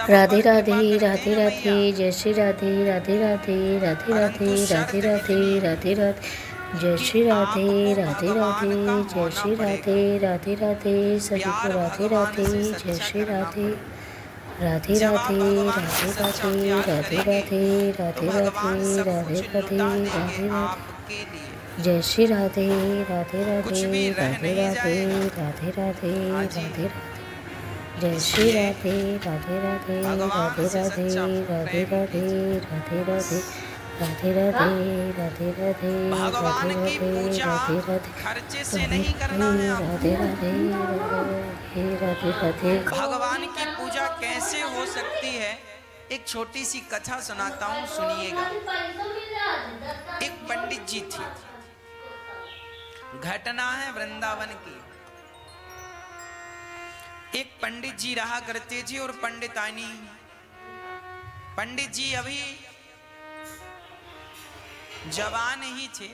राधे राधे राधे राधे जय श्री राधे राधे राधे राधे राधे राधे राधे राधे राधे जय श्री राधे राधे राधे जय श्री राधे राधे राधे सभी को राधे राधे जय श्री राधे राधे राधे राधे राधे राधे राधे राधे राधे राधे राधे राधे राधे जय श्री राधे राधे राधे राधे राधे राधे राधे राधे जय श्री राधे राधे राधे राधे राधे राधे राधे राधे राधे राधे राधे राधे राधे भगवान की पूजा खर्चे से नहीं करना है। राधे राधे राधे राधे भगवान की पूजा कैसे हो सकती है, एक छोटी सी कथा सुनाता हूँ, सुनिएगा। एक पंडित जी थे, घटना है वृंदावन की। एक पंडित जी रहा करते थे और पंडितानी। पंडित जी अभी जवान ही थे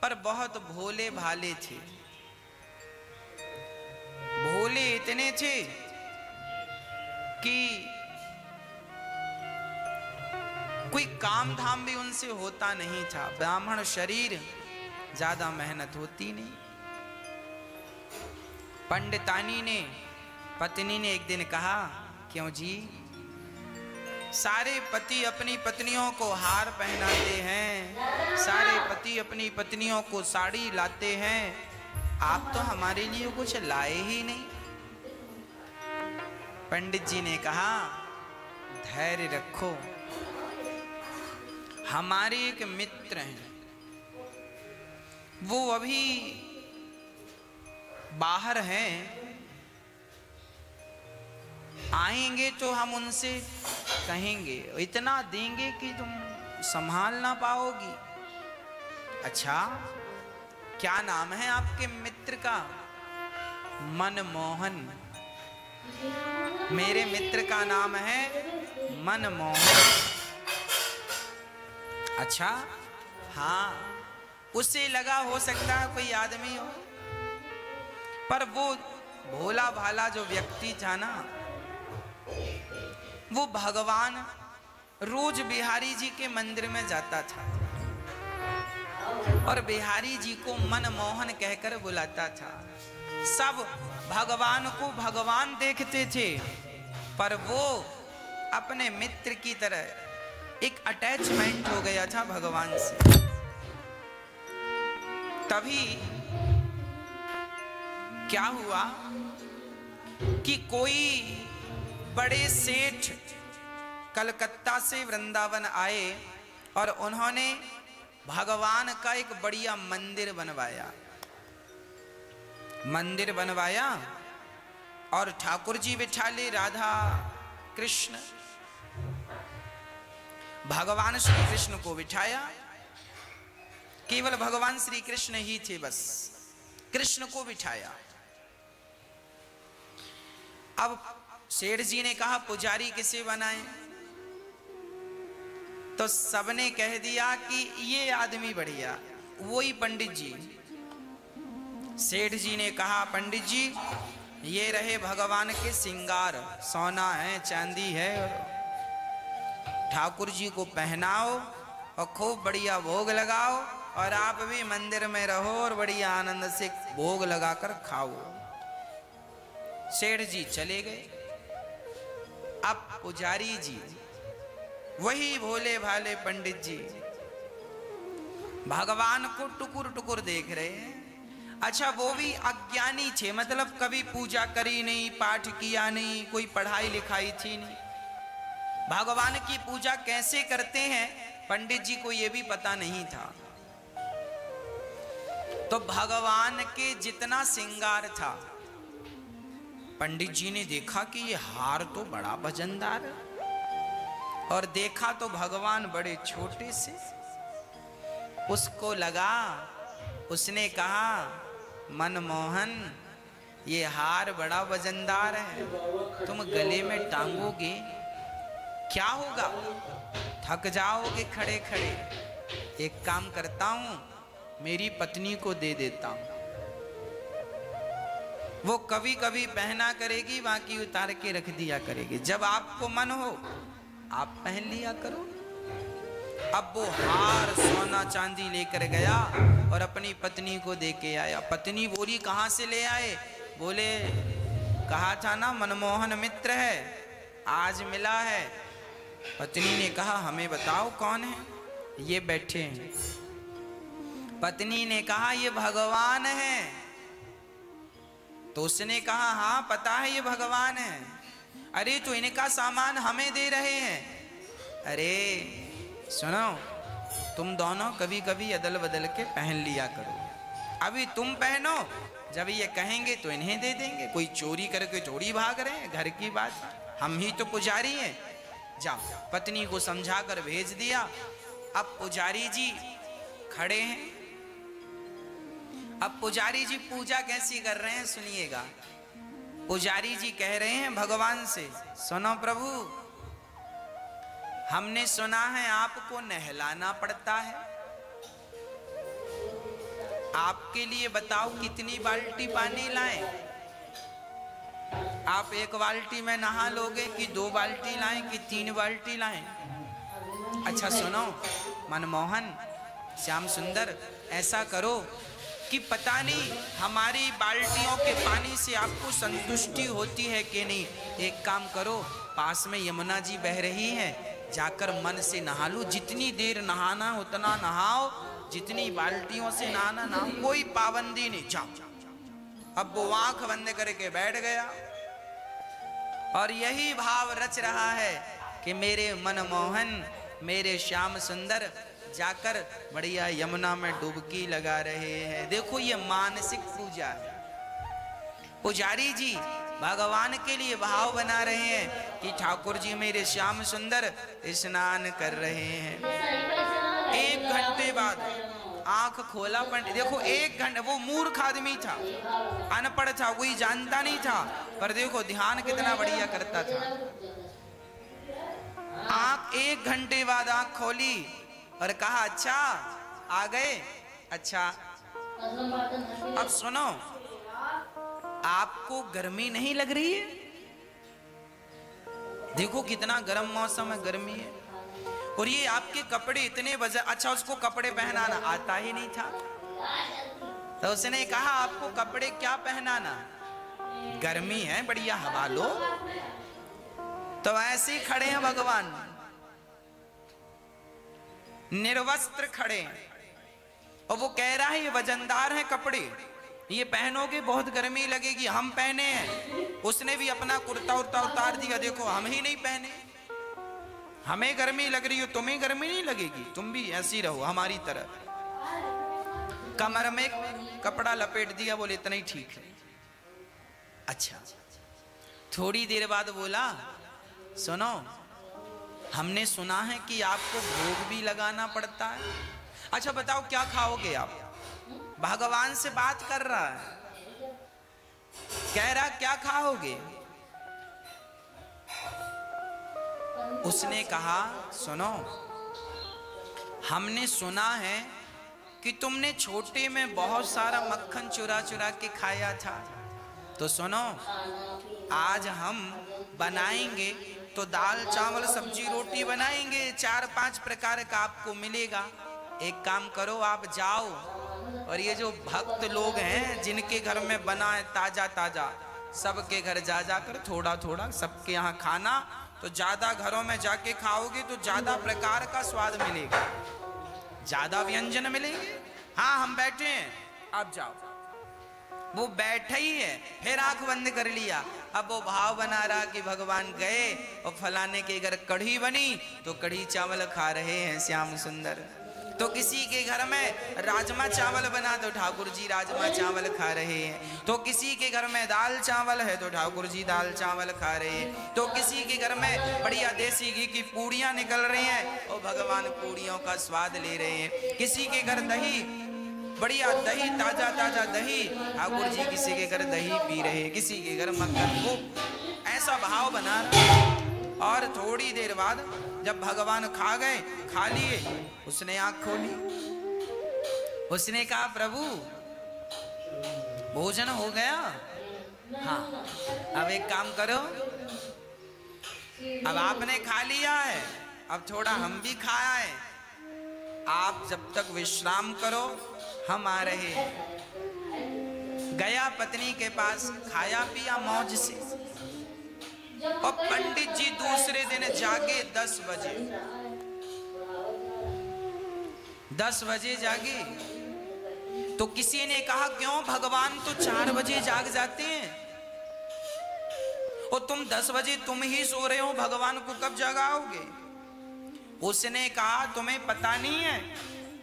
पर बहुत भोले भाले थे। भोले इतने थे कि कोई काम धाम भी उनसे होता नहीं था। ब्राह्मण शरीर, ज्यादा मेहनत होती नहीं। पंडितानी ने, पत्नी ने एक दिन कहा, क्यों जी, सारे पति अपनी पत्नियों को हार पहनाते हैं, सारे पति अपनी पत्नियों को साड़ी लाते हैं, आप तो हमारे लिए कुछ लाए ही नहीं। पंडित जी ने कहा, धैर्य रखो, हमारे एक मित्र हैं, वो अभी बाहर हैं, आएंगे तो हम उनसे कहेंगे, इतना देंगे कि तुम संभाल ना पाओगी। अच्छा, क्या नाम है आपके मित्र का? मनमोहन। मेरे मित्र का नाम है मनमोहन। अच्छा, हाँ, उसे लगा हो सकता है कोई आदमी हो, पर वो भोला भाला जो व्यक्ति था ना, वो भगवान रोज बिहारी जी के मंदिर में जाता था और बिहारी जी को मनमोहन कहकर बुलाता था। सब भगवान को भगवान देखते थे, पर वो अपने मित्र की तरह एक अटैचमेंट हो गया था भगवान से। तभी क्या हुआ कि कोई बड़े सेठ कलकत्ता से वृंदावन आए और उन्होंने भगवान का एक बढ़िया मंदिर बनवाया। मंदिर बनवाया और ठाकुर जी बिठा ले, राधा कृष्ण, भगवान श्री कृष्ण को बिठाया। केवल भगवान श्री कृष्ण ही थे, बस कृष्ण को बिठाया। अब सेठ जी ने कहा, पुजारी किसे बनाए? तो सबने कह दिया कि ये आदमी बढ़िया, वही पंडित जी। सेठ जी ने कहा, पंडित जी ये रहे भगवान के सिंगार, सोना है, चांदी है, और ठाकुर जी को पहनाओ और खूब बढ़िया भोग लगाओ, और आप भी मंदिर में रहो और बढ़िया आनंद से भोग लगाकर खाओ। सेठ जी चले गए। अब पुजारी जी, वही भोले भाले पंडित जी, भगवान को टुकुर टुकुर देख रहे हैं। अच्छा, वो भी अज्ञानी थे, मतलब कभी पूजा करी नहीं, पाठ किया नहीं, कोई पढ़ाई लिखाई थी नहीं। भगवान की पूजा कैसे करते हैं पंडित जी को ये भी पता नहीं था। तो भगवान के जितना श्रृंगार था, पंडित जी ने देखा कि ये हार तो बड़ा वजनदार है, और देखा तो भगवान बड़े छोटे से। उसको लगा, उसने कहा, मनमोहन ये हार बड़ा वजनदार है, तुम गले में टांगोगे क्या होगा, थक जाओगे खड़े खड़े। एक काम करता हूं, मेरी पत्नी को दे देता हूं। वो कभी कभी पहना करेगी, बाकी उतार के रख दिया करेगी। जब आपको मन हो आप पहन लिया करो। अब वो हार सोना चांदी लेकर गया और अपनी पत्नी को दे के आया। पत्नी बोली कहाँ से ले आए? बोले कहा था ना मनमोहन मित्र है, आज मिला है। पत्नी ने कहा हमें बताओ कौन है? ये बैठे हैं। पत्नी ने कहा ये भगवान है। तो उसने कहा हाँ पता है ये भगवान है। अरे तो इनका सामान हमें दे रहे हैं। अरे सुनो, तुम दोनों कभी कभी अदल बदल के पहन लिया करो। अभी तुम पहनो, जब ये कहेंगे तो इन्हें दे देंगे। कोई चोरी करके चोरी भाग रहे हैं, घर की बात, हम ही तो पुजारी हैं। जाओ। पत्नी को समझाकर भेज दिया। अब पुजारी जी खड़े हैं। अब पुजारी जी पूजा कैसी कर रहे हैं सुनिएगा। पुजारी जी कह रहे हैं भगवान से, सुनो प्रभु, हमने सुना है आपको नहलाना पड़ता है। आपके लिए बताओ कितनी बाल्टी पानी लाएं? आप एक बाल्टी में नहा लोगे कि 2 बाल्टी लाएं कि 3 बाल्टी लाएं? अच्छा सुनो मनमोहन, श्याम सुंदर, ऐसा करो कि पता नहीं हमारी बाल्टियों के पानी से आपको संतुष्टि होती है कि नहीं। एक काम करो, पास में यमुना जी बह रही है, जाकर मन से नहा लो। जितनी देर नहाना उतना नहाओ, जितनी बाल्टियों से नहाना नहाओ, कोई पाबंदी नहीं। जाओ। अब वो आंख बंद करके बैठ गया और यही भाव रच रहा है कि मेरे मनमोहन, मेरे श्याम सुंदर जाकर बढ़िया यमुना में डुबकी लगा रहे हैं। देखो ये मानसिक पूजा है। पुजारी जी भगवान के लिए भाव बना रहे हैं कि ठाकुर जी मेरे श्याम सुंदर स्नान कर रहे हैं। 1 घंटे बाद आंख खोला पंडित। देखो 1 घंटे, वो मूर्ख आदमी था, अनपढ़ था, कोई जानता नहीं था, पर देखो ध्यान कितना बढ़िया करता था। आंख 1 घंटे बाद आंख खोली और कहा अच्छा आ गए। अच्छा अब सुनो, आपको गर्मी नहीं लग रही है? देखो कितना गर्म मौसम है, गर्मी है। और ये आपके कपड़े इतने वजन। अच्छा उसको कपड़े पहनाना आता ही नहीं था, तो उसने कहा आपको कपड़े क्या पहनाना, गर्मी है, बढ़िया हवा लो। तो ऐसे ही खड़े हैं भगवान, निर्वस्त्र खड़े हैं, और वो कह रहा है ये वजनदार है कपड़े, ये पहनोगे बहुत गर्मी लगेगी। हम पहने हैं। उसने भी अपना कुर्ता उर्ता उतार दिया। देखो हम ही नहीं पहने, हमें गर्मी लग रही हो, तुम्हें गर्मी नहीं लगेगी, तुम भी ऐसी रहो हमारी तरह। कमर में कपड़ा लपेट दिया, बोले इतना ही ठीक है। अच्छा थोड़ी देर बाद बोला सुनो, हमने सुना है कि आपको भोग भी लगाना पड़ता है। अच्छा बताओ क्या खाओगे आप? भगवान से बात कर रहा है, कह रहा क्या खाओगे? उसने कहा सुनो, हमने सुना है कि तुमने छोटे में बहुत सारा मक्खन चुरा चुरा के खाया था। तो सुनो, आज हम बनाएंगे तो दाल चावल सब्जी रोटी बनाएंगे, 4-5 प्रकार का आपको मिलेगा। एक काम करो, आप जाओ और ये जो भक्त लोग हैं जिनके घर में बना है ताजा ताजा, सबके घर जा जाकर थोड़ा थोड़ा सबके यहाँ खाना। तो ज्यादा घरों में जाके खाओगे तो ज्यादा प्रकार का स्वाद मिलेगा, ज्यादा व्यंजन मिलेंगे। हाँ हम बैठे हैं, आप जाओ। वो बैठे ही है, फिर आंख बंद कर लिया। अब वो भाव बना रहा कि भगवान गए और फलाने के घर कढ़ी बनी तो कढ़ी चावल खा रहे हैं श्याम सुंदर। तो किसी के घर में राजमा चावल बना तो ठाकुर जी राजमा चावल खा रहे हैं। तो किसी के घर में दाल चावल है तो ठाकुर जी दाल चावल खा रहे हैं। तो किसी के घर में बढ़िया देसी घी की पूड़ियाँ निकल रही हैं और भगवान पूड़ियों का स्वाद ले रहे हैं। किसी के घर दही, बढ़िया दही, ताजा ताजा दही, ठाकुर जी किसी के घर दही पी रहे हैं, किसी के घर मक्खन। वो ऐसा भाव बना। और थोड़ी देर बाद जब भगवान खा गए, खा लिए, उसने आंख खोली, उसने कहा प्रभु भोजन हो गया? हाँ, अब एक काम करो, अब आपने खा लिया है, अब थोड़ा हम भी खाया है, आप जब तक विश्राम करो, हम आ रहे हैं। गया पत्नी के पास, खाया पिया मौज से, और पंडित जी दूसरे दिन जागे 10 बजे। 10 बजे जागे तो किसी ने कहा क्यों, भगवान तो 4 बजे जाग जाते हैं और तुम 10 बजे तुम ही सो रहे हो, भगवान को कब जगाओगे? उसने कहा तुम्हें पता नहीं है,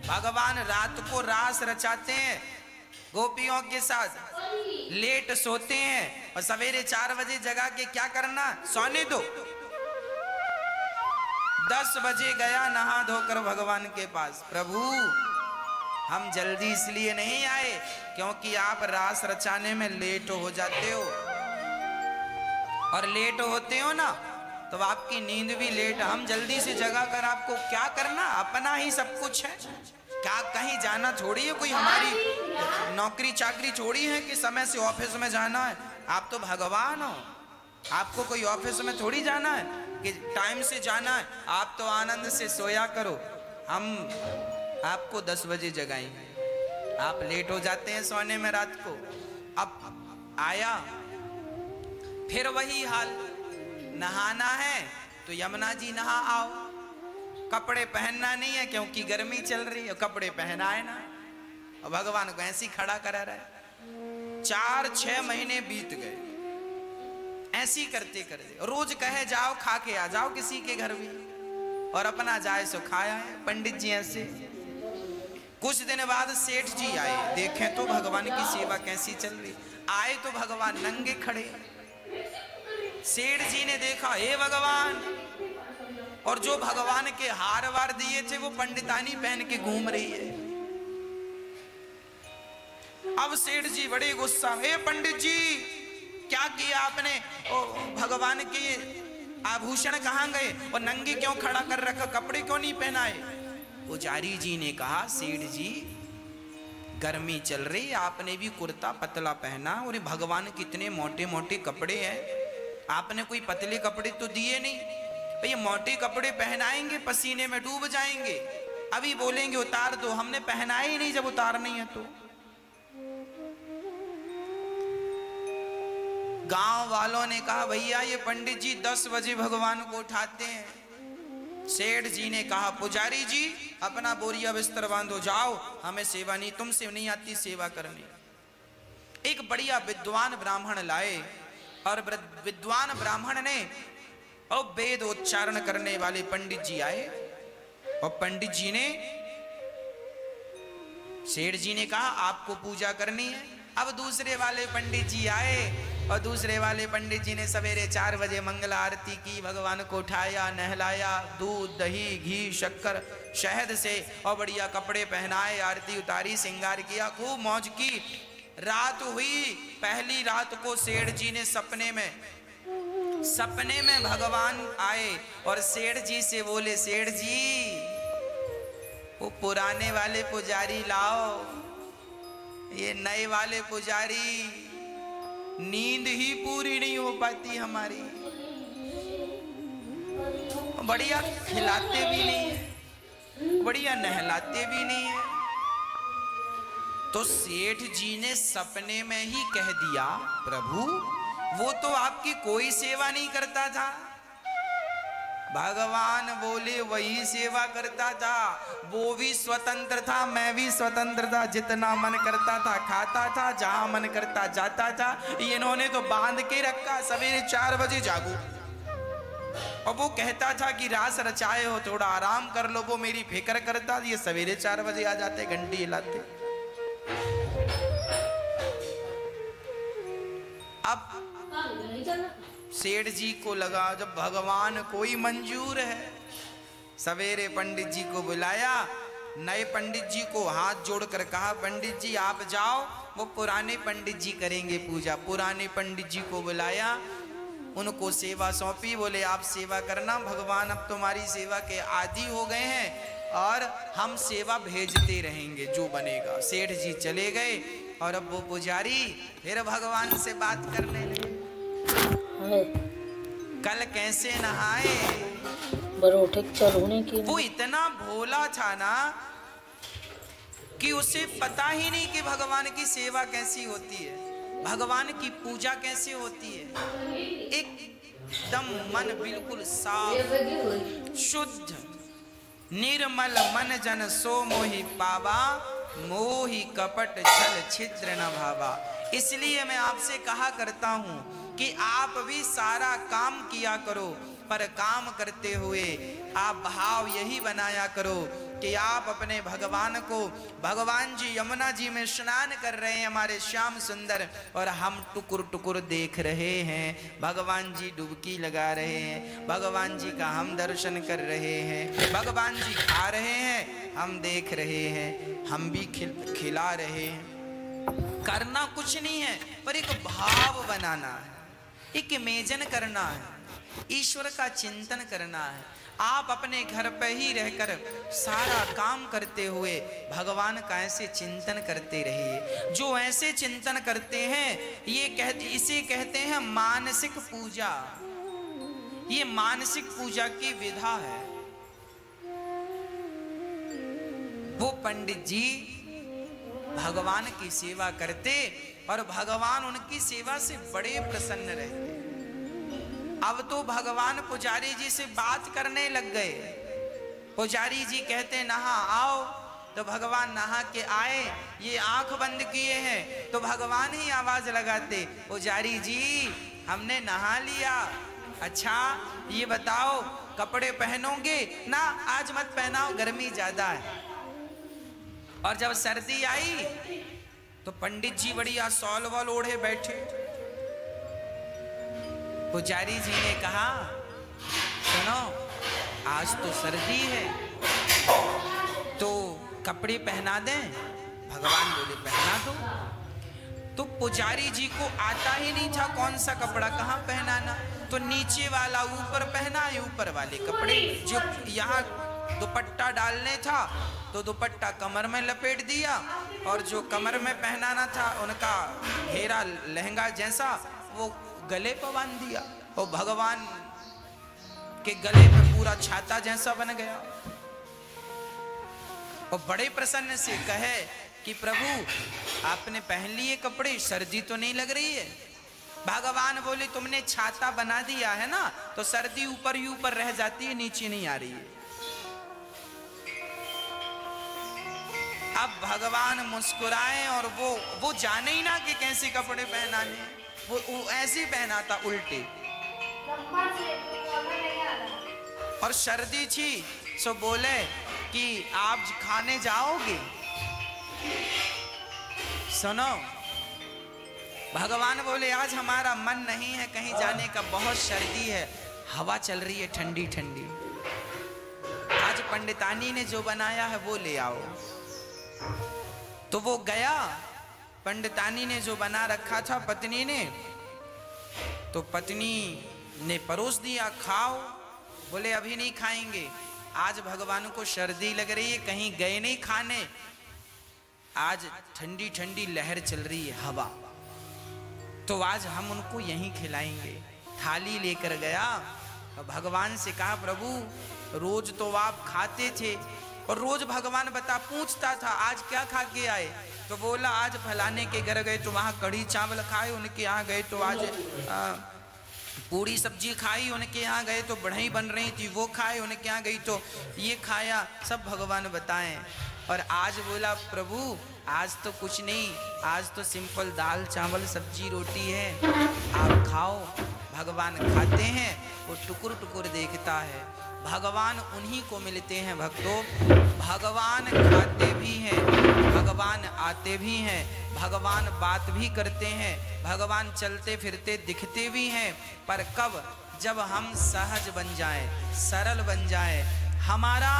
भगवान रात को रास रचाते हैं गोपियों के साथ, लेट सोते हैं और सवेरे 4 बजे जगा के क्या करना, सोने दो। 10 बजे गया नहा धोकर भगवान के पास, प्रभु हम जल्दी इसलिए नहीं आए क्योंकि आप रास रचाने में लेट हो जाते हो, और लेट होते हो ना तो आपकी नींद भी लेट। हम जल्दी से जगा कर आपको क्या करना, अपना ही सब कुछ है, क्या कहीं जाना थोड़ी है, कोई हमारी नौकरी चाकरी थोड़ी है कि समय से ऑफिस में जाना है। आप तो भगवान हो, आपको कोई ऑफिस में थोड़ी जाना है कि टाइम से जाना है। आप तो आनंद से सोया करो, हम आपको 10 बजे जगाएंगे, आप लेट हो जाते हैं सोने में रात को। अब आया फिर वही हाल, नहाना है तो यमुना जी नहा आओ, कपड़े पहनना नहीं है क्योंकि गर्मी चल रही है, कपड़े पहनाए ना, और भगवान को ऐसे ही खड़ा करा रहा है। 4-6 महीने बीत गए ऐसी करते करते, रोज कहे जाओ खा के आ जाओ किसी के घर भी, और अपना जाए सो खाया है। पंडित जी ऐसे। कुछ दिन बाद सेठ जी आए, देखें तो भगवान की सेवा कैसी चल रही। आए तो भगवान नंगे खड़े। सेठ जी ने देखा, हे भगवान, और जो भगवान के हार वार दिए थे वो पंडितानी पहन के घूम रही है। अब सेठ जी बड़े गुस्सा, हे पंडित जी क्या किया आपने, ओ भगवान के आभूषण कहाँ गए और नंगे क्यों खड़ा कर रखा, कपड़े क्यों नहीं पहनाए? पुजारी जी ने कहा, सेठ जी गर्मी चल रही, आपने भी कुर्ता पतला पहना, और भगवान कितने मोटे मोटे कपड़े हैं, आपने कोई पतले कपड़े तो दिए नहीं। ये मोटे कपड़े पहनाएंगे पसीने में डूब जाएंगे, अभी बोलेंगे उतार दो, हमने पहनाए ही नहीं जब उतार नहीं है तो। गांव वालों ने कहा, भैया ये पंडित जी 10 बजे भगवान को उठाते हैं। सेठ जी ने कहा, पुजारी जी अपना बोरिया बिस्तर बांधो, जाओ, हमें सेवा नहीं, तुमसे नहीं आती सेवा करनी। एक बढ़िया विद्वान ब्राह्मण लाए, और विद्वान ब्राह्मण ने और वेद उच्चारण करने वाले पंडित जी आए, और पंडित जी ने, सेठ जी ने कहा आपको पूजा करनी है। अब दूसरे वाले पंडित जी आए, और दूसरे वाले पंडित जी ने सवेरे 4 बजे मंगला आरती की, भगवान को उठाया, नहलाया, दूध दही घी शक्कर शहद से, और बढ़िया कपड़े पहनाए, आरती उतारी, श्रृंगार किया, खूब मौज की। रात हुई, पहली रात को सेठ जी ने सपने में भगवान आए और सेठ जी से बोले, सेठ जी वो पुराने वाले पुजारी लाओ, ये नए वाले पुजारी नींद ही पूरी नहीं हो पाती हमारी, बढ़िया खिलाते भी नहीं है, बढ़िया नहलाते भी नहीं है। तो सेठ जी ने सपने में ही कह दिया, प्रभु वो तो आपकी कोई सेवा नहीं करता था। भगवान बोले, वही सेवा करता था, वो भी स्वतंत्र था, मैं भी स्वतंत्र था, जितना मन करता था खाता था, जहां मन करता जाता था। इन्होंने तो बांध के रखा, सवेरे 4 बजे जागो, और वो कहता था कि रास रचाए हो, थोड़ा आराम कर लो, वो मेरी फिक्र करता, ये सवेरे 4 बजे आ जाते, घंटी हिलाते। अब सेठ जी को लगा जब भगवान कोई मंजूर है, सवेरे पंडित जी को बुलाया, नए पंडित जी को हाथ जोड़कर कहा, पंडित जी आप जाओ, वो पुराने पंडित जी करेंगे पूजा। पुराने पंडित जी को बुलाया, उनको सेवा सौंपी, बोले आप सेवा करना, भगवान अब तुम्हारी सेवा के आदी हो गए हैं और हम सेवा भेजते रहेंगे जो बनेगा। सेठ जी चले गए, और अब वो पुजारी फिर भगवान से बात करने लगे। कल कैसे नहाए, वो इतना भोला था ना कि उसे पता ही नहीं कि भगवान की सेवा कैसी होती है, भगवान की पूजा कैसे होती है। एकदम मन बिल्कुल साफ शुद्ध निर्मल मन जन सो मोहि पावा, मोहि कपट छल छिद्र न भावा। इसलिए मैं आपसे कहा करता हूं कि आप भी सारा काम किया करो, पर काम करते हुए आप भाव यही बनाया करो कि आप अपने भगवान को, भगवान जी यमुना जी में स्नान कर रहे हैं हमारे श्याम सुंदर, और हम टुकुर टुकुर देख रहे हैं। भगवान जी डुबकी लगा रहे हैं, भगवान जी का हम दर्शन कर रहे हैं, भगवान जी खा रहे हैं, हम देख रहे हैं, हम भी खिला रहे हैं। करना कुछ नहीं है, पर एक भाव बनाना है, एक इमेजन करना है, ईश्वर का चिंतन करना है। आप अपने घर पे ही रहकर सारा काम करते हुए भगवान का ऐसे चिंतन करते रहिए। जो ऐसे चिंतन करते हैं इसे कहते हैं मानसिक पूजा। ये मानसिक पूजा की विधा है। वो पंडित जी भगवान की सेवा करते और भगवान उनकी सेवा से बड़े प्रसन्न रहते। अब तो भगवान पुजारी जी से बात करने लग गए। पुजारी जी कहते नहा आओ, तो भगवान नहा के आए, ये आंख बंद किए हैं, तो भगवान ही आवाज लगाते, पुजारी जी हमने नहा लिया, अच्छा ये बताओ कपड़े पहनोगे ना? आज मत पहनाओ, गर्मी ज्यादा है। और जब सर्दी आई तो पंडित जी बढ़िया सॉल वॉल ओढ़े बैठे। पुजारी जी ने कहा सुनो, आज तो सर्दी है तो कपड़े पहना दें। भगवान बोले पहना दो। तो पुजारी जी को आता ही नहीं था कौन सा कपड़ा कहाँ पहनाना, तो नीचे वाला ऊपर पहना, ऊपर वाले कपड़े जो यहाँ दुपट्टा डालने था तो दुपट्टा कमर में लपेट दिया, और जो कमर में पहनाना था उनका घेरा लहंगा जैसा वो गले पर बांध दिया, और भगवान के गले पे पूरा छाता जैसा बन गया। और बड़े प्रसन्न से कहे कि प्रभु आपने पहन लिए कपड़े, सर्दी तो नहीं लग रही है? भगवान बोले तुमने छाता बना दिया है ना, तो सर्दी ऊपर ही ऊपर रह जाती है, नीचे नहीं आ रही है। अब भगवान मुस्कुराए और वो जाने ही ना कि कैसे कपड़े पहनाने, वो ऐसे पहना था उल्टे। और सर्दी थी सो बोले कि आप खाने जाओगे? सुनो, भगवान बोले आज हमारा मन नहीं है कहीं जाने का, बहुत सर्दी है, हवा चल रही है ठंडी ठंडी, आज पंडितानी ने जो बनाया है वो ले आओ। तो वो गया, पंडितानी ने जो बना रखा था पत्नी ने, तो पत्नी ने परोस दिया, खाओ। बोले अभी नहीं खाएंगे, आज भगवान को सर्दी लग रही है, कहीं गए नहीं खाने, आज ठंडी ठंडी लहर चल रही है हवा, तो आज हम उनको यहीं खिलाएंगे। थाली लेकर गया और भगवान से कहा प्रभु रोज तो आप खाते थे, और रोज भगवान पूछता था आज क्या खा के आए, तो बोला आज फलाने के घर गए तो वहाँ कढ़ी चावल खाए, उनके यहाँ गए तो आज पूरी सब्जी खाई, उनके यहाँ गए तो बढ़ई बन रही थी वो खाए, उनके यहाँ गई तो ये खाया, सब भगवान बताएं। और आज बोला प्रभु आज तो कुछ नहीं, आज तो सिंपल दाल चावल सब्जी रोटी है, आप खाओ। भगवान खाते हैं, वो टुकुर टुकुर देखता है। भगवान उन्हीं को मिलते हैं भक्तों, भगवान खाते भी हैं, भगवान आते भी हैं, भगवान बात भी करते हैं, भगवान चलते फिरते दिखते भी हैं, पर कब? जब हम सहज बन जाएं, सरल बन जाएं, हमारा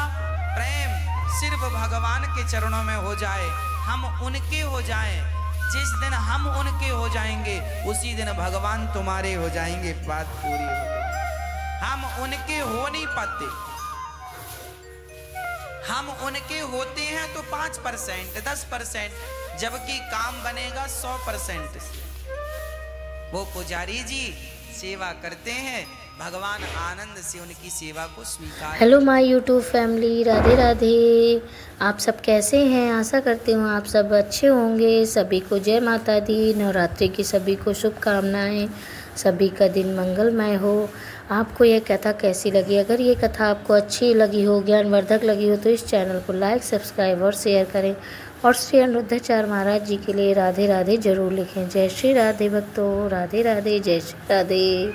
प्रेम सिर्फ भगवान के चरणों में हो जाए, हम उनके हो जाएं। जिस दिन हम उनके हो जाएंगे उसी दिन भगवान तुम्हारे हो जाएंगे, बात पूरी हो गई। हम उनके हो नहीं पाते, हम उनके होते हैं तो 5%, 10%, जबकि काम बनेगा 100% से। वो पुजारी जी सेवा करते हैं, भगवान आनंद से उनकी सेवा को स्वीकार। Hello my YouTube family, Radhe Radhe. आप सब कैसे हैं? आशा करती हूँ आप सब अच्छे होंगे। सभी को जय माता दी। नवरात्रि की सभी को शुभकामनाएं। सभी का दिन मंगलमय हो। आपको यह कथा कैसी लगी? अगर ये कथा आपको अच्छी लगी हो, ज्ञानवर्धक लगी हो, तो इस चैनल को लाइक, सब्सक्राइब और शेयर करें। और श्री अनिरुद्धाचार्य महाराज जी के लिए राधे राधे जरूर लिखें। जय श्री राधे भक्तों, राधे राधे, जय श्री राधे।